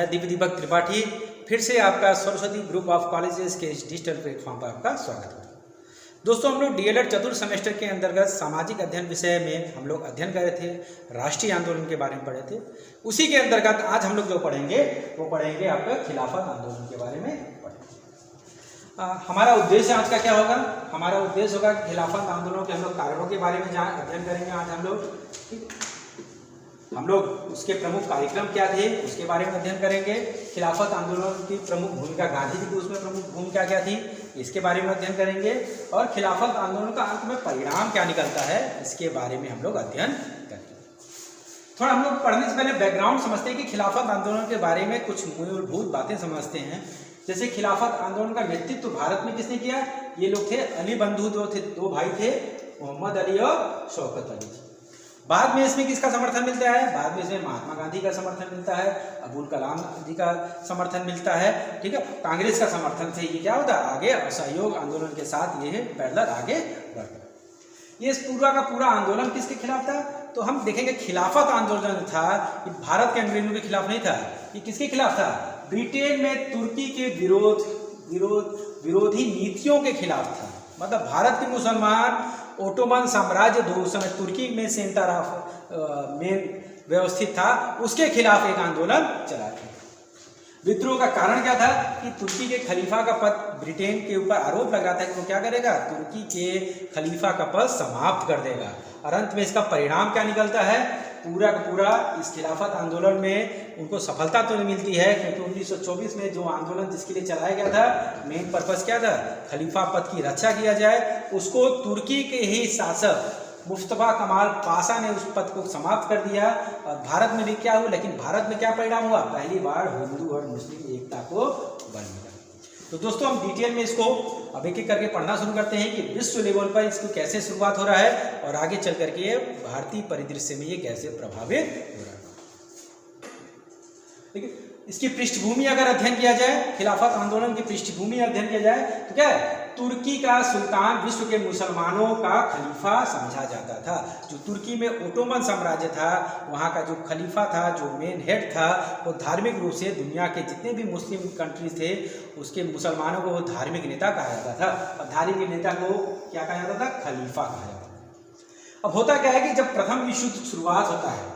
मैं दिव्य दीपक त्रिपाठी फिर से आपका सरस्वती ग्रुप ऑफ कॉलेजेस के इस डिजिटल प्लेटफॉर्म पर आपका स्वागत है। दोस्तों, हम लोग डीएलएड चतुर्थ सेमेस्टर के अंतर्गत सामाजिक अध्ययन विषय में हम लोग अध्ययन कर रहे थे, राष्ट्रीय आंदोलन के बारे में पढ़े थे। उसी के अंतर्गत आज हम लोग जो पढ़ेंगे वो पढ़ेंगे आपका खिलाफत आंदोलन के बारे में पढ़ेंगे। हमारा उद्देश्य आज का क्या होगा? हमारा उद्देश्य होगा कि खिलाफत आंदोलन के हम लोग कारणों के बारे में अध्ययन करेंगे। आज हम लोग उसके प्रमुख कार्यक्रम क्या थे उसके बारे में अध्ययन करेंगे। खिलाफत आंदोलन की प्रमुख भूमिका, गांधी जी की उसमें प्रमुख भूमिका क्या थी इसके बारे में अध्ययन करेंगे। और खिलाफत आंदोलन का अंत में परिणाम क्या निकलता है इसके बारे में हम लोग अध्ययन करेंगे। थोड़ा हम लोग पढ़ने से पहले बैकग्राउंड समझते हैं कि खिलाफत आंदोलन के बारे में कुछ मूलभूत बातें समझते हैं। जैसे खिलाफत आंदोलन का नेतृत्व भारत में किसने किया? ये लोग थे अली बंधु, दो भाई थे, मोहम्मद अली और शौकत अली। बाद में इसमें किसका समर्थन मिलता है? बाद में इसमें महात्मा गांधी का समर्थन मिलता है, अबुल कलाम जी का समर्थन मिलता है, ठीक है। कांग्रेस का समर्थन से ये क्या होता है, आगे असहयोग आंदोलन के साथ ये पैरेलल आगे बढ़ता है। ये पूरा का पूरा आंदोलन किसके खिलाफ था? तो हम देखेंगे खिलाफत आंदोलन था ये भारत के अंग्रेजों के खिलाफ नहीं था। ये किसके खिलाफ था? ब्रिटेन में तुर्की के विरोधी नीतियों के खिलाफ था। मतलब भारत के मुसलमान ओटोमन साम्राज्य उस समय तुर्की में मेन व्यवस्थित था, उसके खिलाफ एक आंदोलन चला था। विद्रोह का कारण क्या था कि तुर्की के खलीफा का पद ब्रिटेन के ऊपर आरोप लग रहा था कि वो क्या करेगा, तुर्की के खलीफा का पद समाप्त कर देगा। और अंत में इसका परिणाम क्या निकलता है? पूरा का पूरा इस खिलाफत आंदोलन में उनको सफलता तो नहीं मिलती है, क्योंकि 1924 में जो आंदोलन जिसके लिए चलाया गया था, मेन पर्पस क्या था, खलीफा पद की रक्षा किया जाए, उसको तुर्की के ही शासक मुस्तफा कमाल पाशा ने उस पद को समाप्त कर दिया। और भारत में भी क्या हुआ, लेकिन भारत में क्या परिणाम हुआ? पहली बार हिंदू और मुस्लिम एकता को बल मिला। तो दोस्तों, हम डिटेल में इसको अब एक एक करके पढ़ना शुरू करते हैं कि विश्व लेवल पर इसको कैसे शुरुआत हो रहा है और आगे चल करके भारतीय परिदृश्य में ये कैसे प्रभावित हो रहा है। ठीक है, इसकी पृष्ठभूमि अगर अध्ययन किया जाए, खिलाफत आंदोलन की पृष्ठभूमि अध्ययन किया जाए तो क्या है, तुर्की का सुल्तान विश्व के मुसलमानों का खलीफा समझा जाता था। जो तुर्की में ओटोमन साम्राज्य था, वहाँ का जो खलीफा था, जो मेन हेड था, वो धार्मिक रूप से दुनिया के जितने भी मुस्लिम कंट्रीज थे उसके मुसलमानों को वो धार्मिक नेता कहा जाता था। और धार्मिक नेता को क्या कहा जाता था? खलीफा कहा जाता था। अब होता क्या है कि जब प्रथम विश्व युद्ध शुरुआत होता है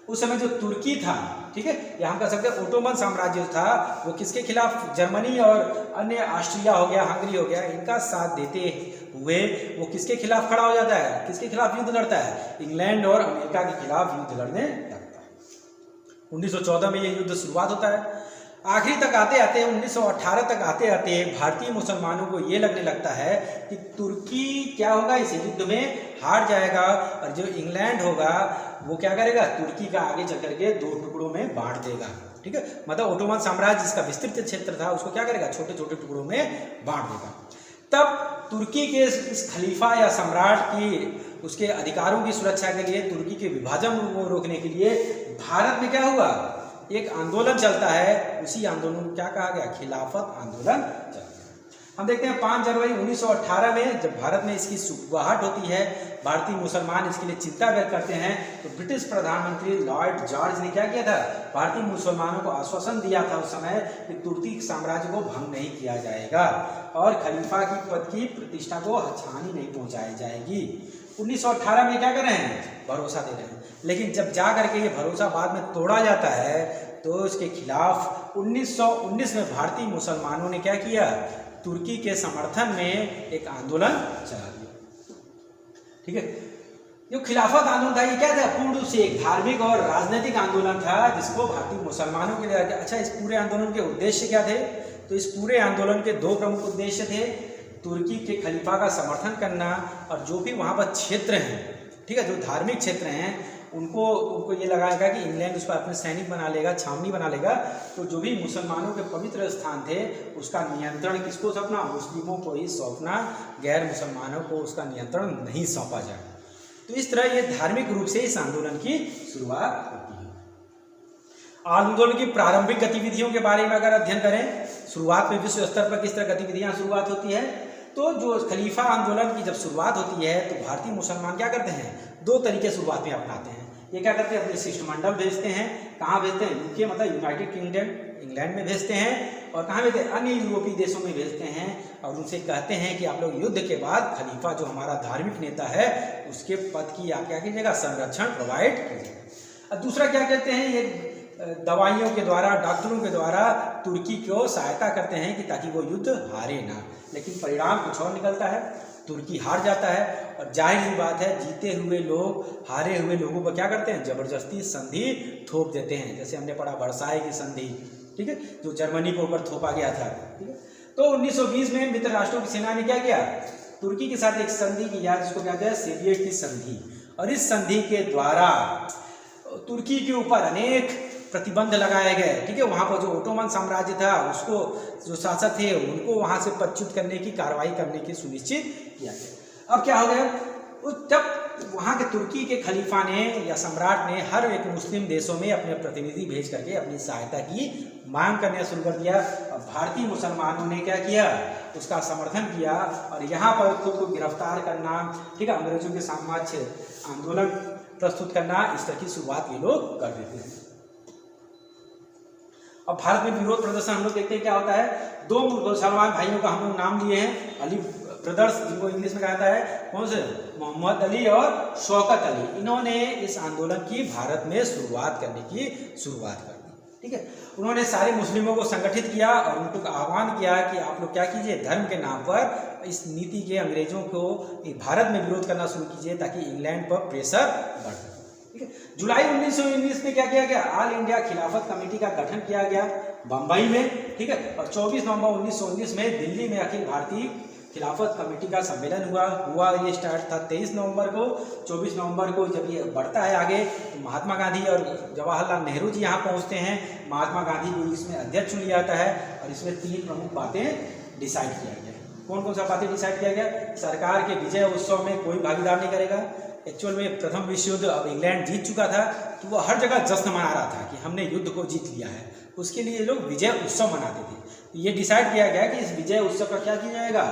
उस समय जो तुर्की था, ठीक है, या हम कह सकते हैं ओटोमन साम्राज्य था, वो किसके खिलाफ? जर्मनी और अन्य ऑस्ट्रिया हो गया, हंगरी हो गया, इनका साथ देते हुए वो किसके खिलाफ खड़ा हो जाता है? किसके खिलाफ युद्ध लड़ता है? इंग्लैंड और अमेरिका के खिलाफ युद्ध लड़ने लगता है। 1914 में ये युद्ध शुरुआत होता है। आखिरी तक आते आते 1918 तक आते आते भारतीय मुसलमानों को ये लगने लगता है कि तुर्की क्या होगा, इस युद्ध में हार जाएगा और जो इंग्लैंड होगा वो क्या करेगा, तुर्की का आगे चल करके दो टुकड़ों में बांट देगा। ठीक है, मतलब ओटोमन साम्राज्य जिसका विस्तृत क्षेत्र था उसको क्या करेगा, छोटे छोटे टुकड़ों में बांट देगा। तब तुर्की के इस खलीफा या सम्राट की उसके अधिकारों की सुरक्षा के लिए, तुर्की के विभाजन को रोकने के लिए भारत में क्या हुआ, एक आंदोलन चलता है। उसी आंदोलन को क्या कहा गया? खिलाफत आंदोलन चलता है। हम देखते हैं 5 जनवरी 1918 में जब भारत में इसकी शुरुआत होती है, भारतीय मुसलमान इसके लिए चिंता व्यक्त करते हैं, तो ब्रिटिश प्रधानमंत्री लॉर्ड जॉर्ज ने क्या किया था, भारतीय मुसलमानों को आश्वासन दिया था उस समय कि तुर्की साम्राज्य को भंग नहीं किया जाएगा और खलीफा की पद की प्रतिष्ठा को हानि नहीं पहुंचाई जाएगी। 1918 में क्या कर रहे हैं? भरोसा दे रहे हैं। लेकिन जब जा करके ये भरोसा बाद में तोड़ा जाता है तो इसके खिलाफ 1919 में भारतीय मुसलमानों ने क्या किया, तुर्की के समर्थन में एक आंदोलन चला दिया। ठीक है, जो खिलाफत आंदोलन था ये क्या था? पूर्ण रूप से एक धार्मिक और राजनीतिक आंदोलन था जिसको भारतीय मुसलमानों के लिए। अच्छा, इस पूरे आंदोलन के उद्देश्य क्या थे? तो इस पूरे आंदोलन के 2 प्रमुख उद्देश्य थे। तुर्की के खलीफा का समर्थन करना और जो भी वहाँ पर क्षेत्र हैं, ठीक है, जो धार्मिक क्षेत्र हैं उनको ये लगाएगा कि इंग्लैंड उस पर अपने सैनिक बना लेगा, छावनी बना लेगा, तो जो भी मुसलमानों के पवित्र स्थान थे उसका नियंत्रण किसको सौंपना? मुस्लिमों को ही सौंपना, गैर मुसलमानों को उसका नियंत्रण नहीं सौंपा जाए। तो इस तरह ये धार्मिक रूप से इस आंदोलन की शुरुआत होती है। आंदोलन की प्रारंभिक गतिविधियों के बारे में अगर अध्ययन करें, शुरुआत में विश्व स्तर पर किस तरह गतिविधियां शुरुआत होती है, तो जो खलीफा आंदोलन की जब शुरुआत होती है तो भारतीय मुसलमान क्या करते हैं? 2 तरीके शुरुआत में अपनाते हैं। ये क्या करते हैं? अपने शिष्टमंडल भेजते हैं। कहाँ भेजते हैं? यूके मतलब यूनाइटेड किंगडम, इंग्लैंड में भेजते हैं और कहाँ भेजते हैं, अन्य यूरोपीय देशों में भेजते हैं और उनसे कहते हैं कि आप लोग युद्ध के बाद खलीफा जो हमारा धार्मिक नेता है उसके पद की आप क्या कीजिएगा, संरक्षण प्रोवाइड कीजिएगा। और दूसरा क्या कहते हैं, ये दवाइयों के द्वारा, डॉक्टरों के द्वारा तुर्की को सहायता करते हैं कि ताकि वो युद्ध हारे ना, लेकिन परिणाम कुछ और निकलता है, तुर्की हार जाता है। और जाहिर सी बात है जीते हुए लोग हारे हुए लोगों पर क्या करते हैं, जबरदस्ती संधि थोप देते हैं, जैसे हमने पढ़ा वर्साई की संधि, ठीक है, जो जर्मनी के ऊपर थोपा गया था, ठीक है। तो 1920 में मित्र राष्ट्रों की सेना ने क्या किया, तुर्की के साथ एक संधि किया जिसको कहते हैं सोवियत की संधि, और इस संधि के द्वारा तुर्की के ऊपर अनेक प्रतिबंध लगाए गए, ठीक है। वहाँ पर जो ओटोमन साम्राज्य था उसको, जो शासक थे उनको वहाँ से पदच्युत करने की कार्रवाई करने की सुनिश्चित किया गया। अब क्या हो गया, जब वहाँ के तुर्की के खलीफा ने या सम्राट ने हर एक मुस्लिम देशों में अपने प्रतिनिधि भेज करके अपनी सहायता की मांग करना शुरू कर दिया। अब भारतीय मुसलमानों ने क्या किया, उसका समर्थन किया और यहाँ पर खुद को गिरफ्तार करना, ठीक है, अंग्रेजों के साम्राज्य आंदोलन प्रस्तुत करना, इस तरह की शुरुआत ये लोग कर देते हैं। अब भारत में विरोध प्रदर्शन हम लोग देखते हैं क्या होता है, दो मुसलमान भाइयों का हम लोग नाम लिए हैं, अली ब्रदर्स, जिनको इंग्लिश में कहता है कौन से, मोहम्मद अली और शौकत अली। इन्होंने इस आंदोलन की भारत में शुरुआत करने की शुरुआत कर दी, ठीक है। उन्होंने सारे मुस्लिमों को संगठित किया और उनको आह्वान किया कि आप लोग क्या कीजिए, धर्म के नाम पर इस नीति के अंग्रेजों को भारत में विरोध करना शुरू कीजिए ताकि इंग्लैंड पर प्रेशर बढ़ सके, ठीक है। जुलाई 1919 में क्या किया गया, ऑल इंडिया खिलाफत कमेटी का गठन किया गया बम्बई में, ठीक है। और 24 नवंबर 1919 में दिल्ली में अखिल भारतीय खिलाफत कमेटी का सम्मेलन हुआ। ये स्टार्ट था 23 नवंबर को। 24 नवंबर को जब ये बढ़ता है आगे तो महात्मा गांधी और जवाहरलाल नेहरू जी यहाँ पहुँचते हैं। महात्मा गांधी को इसमें अध्यक्ष चुन लिया जाता है और इसमें 3 प्रमुख बातें डिसाइड किया गया। कौन कौन सा बातें डिसाइड किया गया, सरकार के विजय उत्सव में कोई भागीदार नहीं करेगा। एक्चुअल में प्रथम विश्व युद्ध अब इंग्लैंड जीत चुका था तो वो हर जगह जश्न मना रहा था कि हमने युद्ध को जीत लिया है, उसके लिए लोग विजय उत्सव मनाते थे। ये डिसाइड किया गया कि इस विजय उत्सव का क्या किया जाएगा,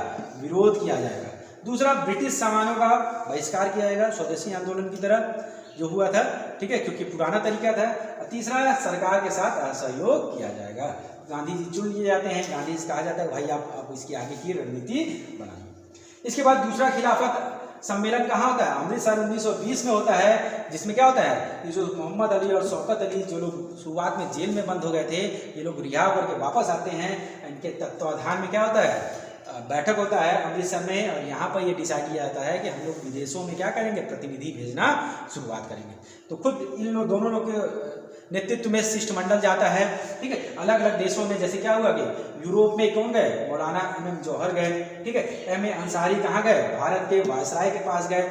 विरोध किया जाएगा। दूसरा, ब्रिटिश सामानों का बहिष्कार किया जाएगा, स्वदेशी आंदोलन की तरह जो हुआ था, ठीक है, क्योंकि पुराना तरीका था। तीसरा, सरकार के साथ असहयोग किया जाएगा। गांधी जी चुन लिए जाते हैं, गांधी जी से कहा जाता है भाई आप इसकी आगे की रणनीति बनाइए। इसके बाद दूसरा खिलाफत सम्मेलन कहाँ होता है, अमृतसर 1920 में होता है, जिसमें क्या होता है, ये जो मोहम्मद अली और शौकत अली जो लोग शुरुआत में जेल में बंद हो गए थे, ये लोग रिहा करके वापस आते हैं। इनके तत्वाधान में क्या होता है, बैठक होता है अमृतसर में और यहाँ पर ये डिसाइड किया जाता है कि हम लोग विदेशों में क्या करेंगे, प्रतिनिधि भेजना शुरुआत करेंगे। तो खुद इन दोनों लोग के नेतृत्व में शिष्टमंडल जाता है, ठीक है, अलग अलग देशों में। जैसे क्या हुआ कि यूरोप में कौन गए, मौलाना MM जौहर गए, ठीक है। MA अंसारी कहाँ गए, भारत के वायसराय के पास गए।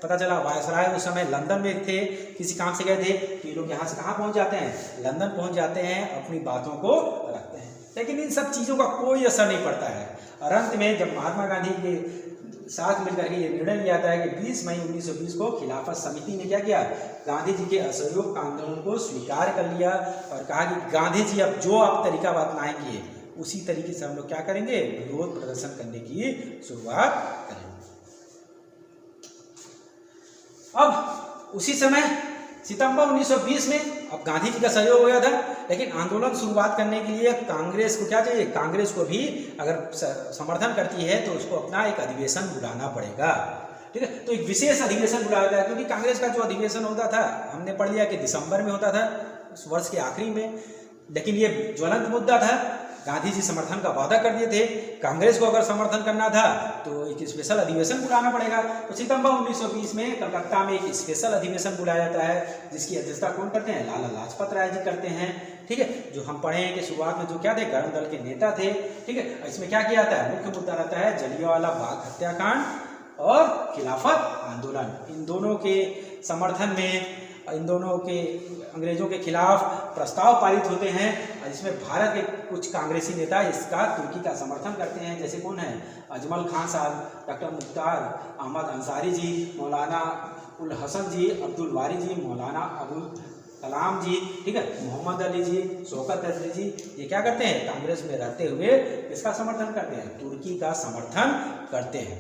पता चला वायसराय उस समय लंदन में थे, किसी काम से गए थे, तो ये लोग यहाँ से कहाँ पहुँच जाते हैं, लंदन पहुँच जाते हैं, अपनी बातों को रखते हैं। लेकिन इन सब चीज़ों का कोई असर नहीं पड़ता है। और अंत में जब महात्मा गांधी के साथ मिलकर के ये निर्णय लिया जाता है कि 20 मई 1920 को खिलाफत समिति ने क्या किया, गांधी जी के असहयोग आंदोलन को स्वीकार कर लिया और कहा कि गांधी जी अब जो आप तरीका अपनाएंगे उसी तरीके से हम लोग क्या करेंगे, विरोध प्रदर्शन करने की शुरुआत करेंगे। अब उसी समय सितंबर 1920 में अब गांधी जी का सहयोग हो गया था, लेकिन आंदोलन शुरुआत करने के लिए कांग्रेस को क्या चाहिए, कांग्रेस को भी अगर समर्थन करती है तो उसको अपना एक अधिवेशन बुलाना पड़ेगा, ठीक है। तो एक विशेष अधिवेशन बुलाया गया, क्योंकि कांग्रेस का जो अधिवेशन होता था हमने पढ़ लिया कि दिसंबर में होता था, उस वर्ष के आखिरी में। लेकिन ये ज्वलंत मुद्दा था, गांधी जी समर्थन का वादा कर दिए थे, कांग्रेस को अगर समर्थन करना था तो एक स्पेशल अधिवेशन बुलाना पड़ेगा। तो सितंबर 1920 में कलकत्ता में एक स्पेशल अधिवेशन बुलाया जाता है, जिसकी अध्यक्षता कौन करते हैं, लाला लाजपत राय जी करते हैं, ठीक है। जो हम पढ़े हैं कि शुरुआत में जो क्या थे, गण दल के नेता थे, ठीक है। इसमें क्या किया जाता है, मुख्य मुद्दा रहता है जलियांवाला बाग हत्याकांड और खिलाफत आंदोलन। इन दोनों के समर्थन में, इन दोनों के अंग्रेजों के खिलाफ प्रस्ताव पारित होते हैं, जिसमें भारत के कुछ कांग्रेसी नेता इसका तुर्की का समर्थन करते हैं। जैसे कौन है, अजमल खान साहब, डॉक्टर मुख्तार अहमद अंसारी जी, मौलाना उल हसन जी, अब्दुल वारी जी, मौलाना अबुल कलाम जी, ठीक है, मोहम्मद अली जी, शौकत अली जी, ये क्या करते हैं, कांग्रेस में रहते हुए इसका समर्थन करते हैं, तुर्की का समर्थन करते हैं,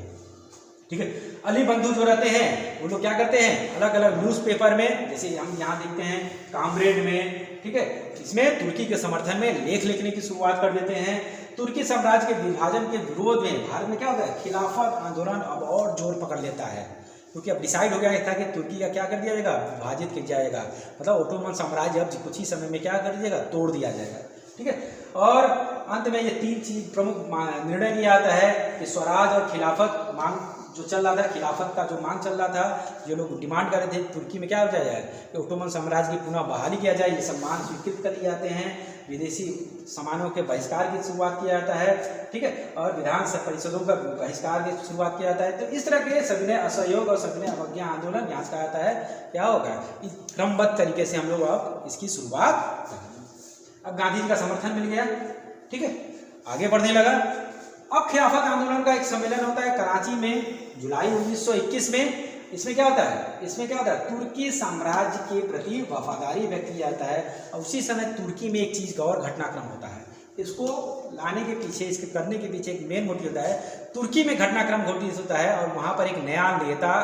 ठीक है। अली बंधु जो रहते हैं वो लोग क्या करते हैं, अलग अलग न्यूज़पेपर में, जैसे हम यहाँ देखते हैं कामरेड में, ठीक है, इसमें तुर्की के समर्थन में लेख लिखने की शुरुआत कर देते हैं। तुर्की साम्राज्य के विभाजन के विरोध में भारत में क्या होता है, खिलाफत आंदोलन अब और जोर पकड़ लेता है, क्योंकि अब डिसाइड हो गया था कि तुर्की का क्या कर दिया जाएगा, विभाजित किया जाएगा, मतलब ओटोमन साम्राज्य अब कुछ ही समय में क्या कर दिया जाएगा, तोड़ दिया जाएगा। ठीक है। और अंत में ये तीन चीज प्रमुख निर्णय लिया जाता है कि स्वराज और खिलाफत मांग जो चल रहा था, खिलाफत का जो मांग चल रहा था, जो लोग डिमांड कर रहे थे तुर्की में क्या हो जाए कि ओटोमन साम्राज्य की पुनः बहाली किया जाए, ये सम्मान स्वीकृत कर लिए जाते हैं। विदेशी सामानों के बहिष्कार की शुरुआत किया जाता है, ठीक है, और विधान परिषदों का बहिष्कार की शुरुआत किया जाता है। तो इस तरह के सविनय असहयोग और सविनय अवज्ञा आंदोलन यहाँ से कहा जाता है क्या होगा, इस क्रमबद्ध तरीके से हम लोग अब इसकी शुरुआत करेंगे। अब गांधी जी का समर्थन मिल गया, ठीक है, आगे बढ़ने लगा। अब खिलाफत आंदोलन का एक सम्मेलन होता है कराची में जुलाई 1921 में। इसमें क्या होता है, इसमें क्या होता है, तुर्की साम्राज्य के प्रति वफादारी व्यक्त किया जाता है। और उसी समय तुर्की में एक चीज और घटनाक्रम होता है, इसको लाने के पीछे, इसके करने के पीछे एक मेन मोटिव होता है, तुर्की में घटनाक्रम घटित होता है और वहां पर एक नया नेता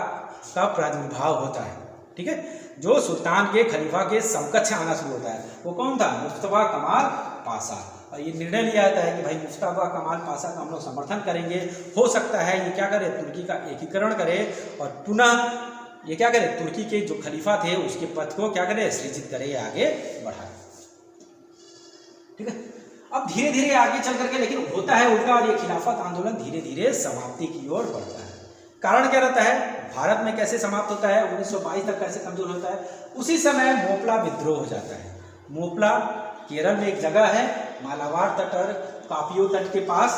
का प्रादुर्भाव होता है, ठीक है, जो सुल्तान के खलीफा के समकक्ष आना शुरू होता है। वो कौन था, मुस्तफा कमाल पाशा। और ये निर्णय लिया जाता है कि भाई मुस्तफा कमाल पाशा का हम लोग समर्थन करेंगे, हो सकता है ये क्या करे, तुर्की का एकीकरण करे और पुनः ये क्या करे, तुर्की के जो खलीफा थे उसके पद को क्या करे, सृजित करे, आगे बढ़ाए। ठीक है। अब धीरे धीरे आगे चल करके लेकिन होता है उल्टा, और ये खिलाफत आंदोलन धीरे धीरे समाप्ति की ओर बढ़ता है। कारण क्या रहता है, भारत में कैसे समाप्त होता है, 1922 तक कैसे कमजोर होता है। उसी समय मोपला विद्रोह हो जाता है। मोपला केरल में एक जगह है, मालाबार तट और कापियो तट के पास,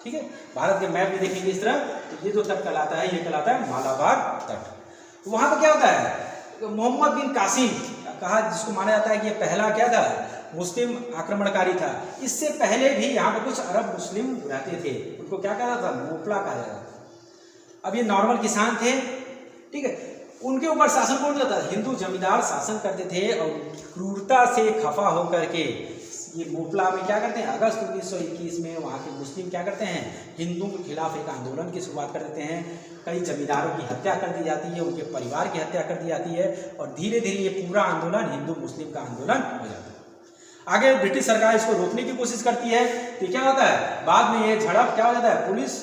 ठीक है, भारत के मैप में देखेंगे इस तरह, तो ये जो तट कहलाता है, ये कहलाता है मालाबार तट। वहां पर क्या होता है, मोहम्मद बिन कासिम कहा, जिसको माना जाता है कि ये पहला क्या था, मुस्लिम आक्रमणकारी था। इससे पहले भी यहाँ पर कुछ अरब मुस्लिम रहते थे, उनको क्या कहा था, मोपला कहा जाता था। अब ये नॉर्मल किसान थे, ठीक है, उनके ऊपर शासन कौन करता था, हिंदू जमींदार शासन करते थे। और क्रूरता से खफा होकर के ये मोपला में क्या करते हैं, अगस्त 1921 में वहाँ के मुस्लिम क्या करते हैं, हिंदुओं के खिलाफ एक आंदोलन की शुरुआत कर देते हैं। कई जमींदारों की हत्या कर दी जाती है, उनके परिवार की हत्या कर दी जाती है, और धीरे धीरे ये पूरा आंदोलन हिंदू मुस्लिम का आंदोलन हो जाता है। आगे ब्रिटिश सरकार इसको रोकने की कोशिश करती है, तो क्या होता है, बाद में ये झड़प क्या हो जाता है, पुलिस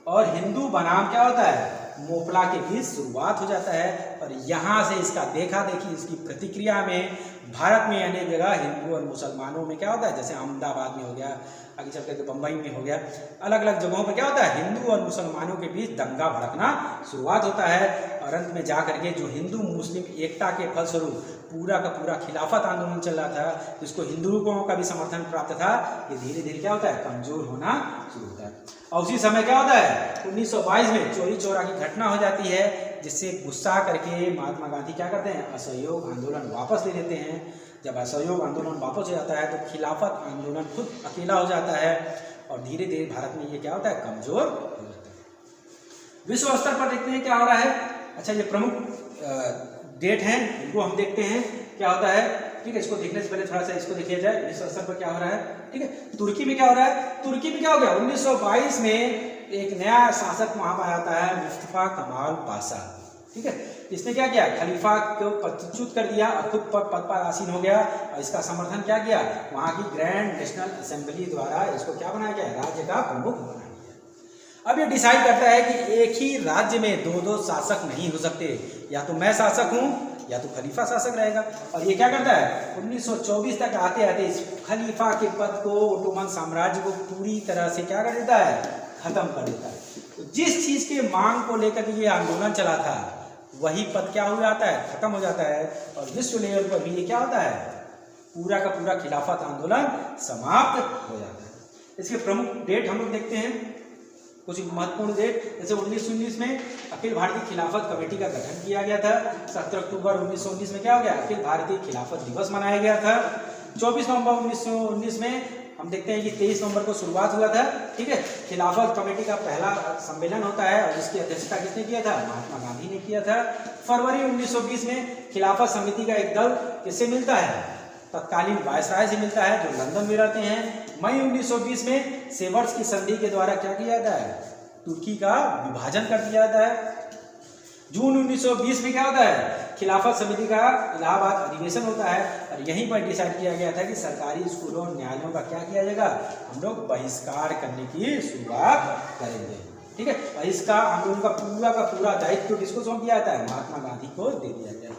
और हिंदू बनाम क्या होता है, मोपला के बीच शुरुआत हो जाता है। और यहाँ से इसका देखा देखी, इसकी प्रतिक्रिया में भारत में अनेक जगह हिंदू और मुसलमानों में क्या होता है, जैसे अहमदाबाद में हो गया, आगे चल करके बम्बई में हो गया, अलग अलग जगहों पर क्या होता है, हिंदू और मुसलमानों के बीच दंगा भड़कना शुरुआत होता है। और अंत में जा करके जो हिंदू मुस्लिम एकता के फलस्वरूप पूरा का पूरा खिलाफत आंदोलन चल रहा था, जिसको हिंदुओं का भी समर्थन प्राप्त था, ये धीरे धीरे क्या होता है, कमजोर होना शुरू होता है। और उसी समय क्या होता है, 1922 में चोरी चोरा की घटना हो जाती है, जिससे गुस्सा करके महात्मा गांधी क्या करते हैं, असहयोग आंदोलन वापस ले लेते हैं। जब असहयोग आंदोलन वापस हो जाता है तो खिलाफत आंदोलन खुद अकेला हो जाता है, और धीरे धीरे भारत में ये क्या होता है, कमजोर हो जाता है। विश्व स्तर पर देखते हैं क्या हो रहा है। अच्छा, ये प्रमुख डेट हैं, इनको हम देखते हैं क्या होता है, ठीक है। इसको देखने से पहले थोड़ा सा इसको देखिए जाए, विश्व स्तर पर क्या हो रहा है, ठीक है। तुर्की में क्या हो रहा है, तुर्की में क्या हो गया, 1922 में एक नया शासक वहां पर आता है, मुस्तफा कमाल पाशा, ठीक है। इसने क्या किया, खलीफा को पदच्युत कर दिया और खुद पद पर आसीन हो गया। और इसका समर्थन क्या किया, वहां की ग्रैंड नेशनल असेंबली द्वारा इसको क्या बनाया गया, राज्य का प्रमुख बनाया गया। अब ये डिसाइड करता है कि एक ही राज्य में दो दो शासक नहीं हो सकते, या तो मैं शासक हूं या तो खलीफा शासक रहेगा। और ये क्या करता है, 1924 तक आते आते इस खलीफा के पद को ओटोमन साम्राज्य को पूरी तरह से क्या कर देता है, खत्म कर देता है। तो जिस चीज के मांग को लेकर ये आंदोलन चला था, वही पद क्या हो जाता है, खत्म हो जाता है। और विश्व लेवल पर भी ये क्या होता है, पूरा का पूरा खिलाफत आंदोलन समाप्त हो जाता है। इसके प्रमुख डेट हम लोग देखते हैं, कुछ महत्वपूर्ण डेट, जैसे 1919 में अखिल भारतीय खिलाफत कमेटी का गठन किया गया था। 17 अक्टूबर 1919 में क्या हो गया, अखिल भारतीय खिलाफत दिवस मनाया गया था। 24 नवंबर 1919 में हम देखते हैं कि 23 नवंबर को शुरुआत हुआ था, ठीक है। खिलाफत कमेटी का पहला सम्मेलन होता है, और जिसकी अध्यक्षता किसने किया था, महात्मा गांधी ने किया था। फरवरी 1920 में खिलाफत समिति का एक दल किससे मिलता है, तत्कालीन वायसराय से मिलता है, जो लंदन में रहते हैं। मई 1920 में सेवर्स की संधि के द्वारा क्या किया जाता है, तुर्की का विभाजन कर दिया जाता है। जून 1920 में क्या होता है, खिलाफत समिति का इलाहाबाद अधिवेशन होता है और यहीं पर डिसाइड किया गया था कि सरकारी स्कूलों और न्यायालयों का क्या किया जाएगा, हम लोग बहिष्कार करने की शुरुआत करेंगे। ठीक है, बहिष्कार आंदोलन का पूरा दायित्व किसको सौंप दिया जाता है, महात्मा गांधी को दे दिया गया।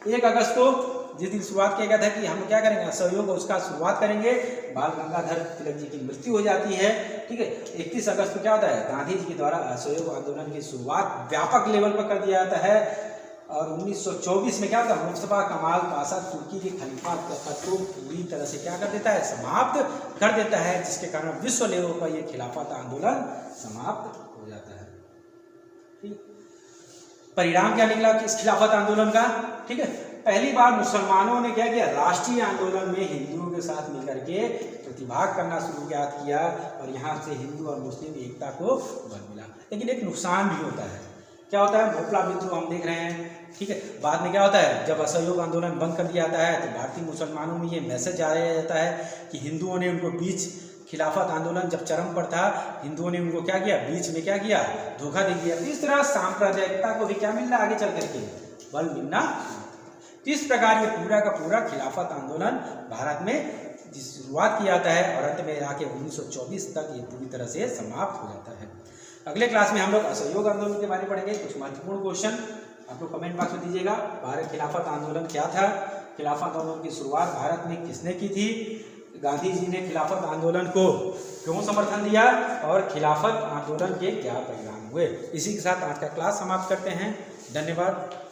1 अगस्त को जिस दिन शुरुआत किया गया था कि हम क्या करेंगे, असहयोग उसका शुरुआत करेंगे, बाल गंगाधर तिलक जी की मृत्यु हो जाती है। ठीक है, 31 अगस्त को क्या होता है, गांधी जी के द्वारा असहयोग आंदोलन की शुरुआत व्यापक लेवल पर कर दिया जाता है। और 1924 में क्या होता है, मुस्तफा कमाल पाशा तुर्की के खलीफा को पूरी तरह से क्या कर देता है, समाप्त कर देता है, जिसके कारण विश्व लेवल पर यह खिलाफत आंदोलन समाप्त हो जाता है। ठीक, परिणाम क्या निकला कि इस खिलाफत आंदोलन का, ठीक है, पहली बार मुसलमानों ने क्या किया, राष्ट्रीय आंदोलन में हिंदुओं के साथ मिलकर के प्रतिभाग करना शुरू किया और यहाँ से हिंदू और मुस्लिम एकता को बल मिला। लेकिन एक नुकसान भी होता है, क्या होता है, भोपला विद्रोह हम देख रहे हैं। ठीक है, बाद में क्या होता है, जब असहयोग आंदोलन बंद कर दिया जाता है तो भारतीय मुसलमानों में ये मैसेज आ रहा जाता है कि हिंदुओं ने उनको बीच, खिलाफत आंदोलन जब चरम पर था, हिंदुओं ने उनको क्या किया, बीच में क्या किया, धोखा दे दिया। इस तरह सांप्रदायिकता को भी क्या मिल रहा है, आगे चल करके बल मिलना। इस प्रकार ये पूरा का पूरा खिलाफत आंदोलन भारत में शुरुआत किया जाता है और अंत में आके 1924 तक ये पूरी तरह से समाप्त हो जाता है। अगले क्लास में हम लोग असहयोग आंदोलन के बारे में पढ़ेंगे। कुछ महत्वपूर्ण क्वेश्चन आप लोग कमेंट बॉक्स में दीजिएगा। भारत खिलाफत आंदोलन क्या था, खिलाफत आंदोलन की शुरुआत भारत में किसने की थी, गांधी जी ने खिलाफत आंदोलन को क्यों समर्थन दिया और खिलाफत आंदोलन के क्या परिणाम हुए। इसी के साथ आज का क्लास समाप्त करते हैं। धन्यवाद।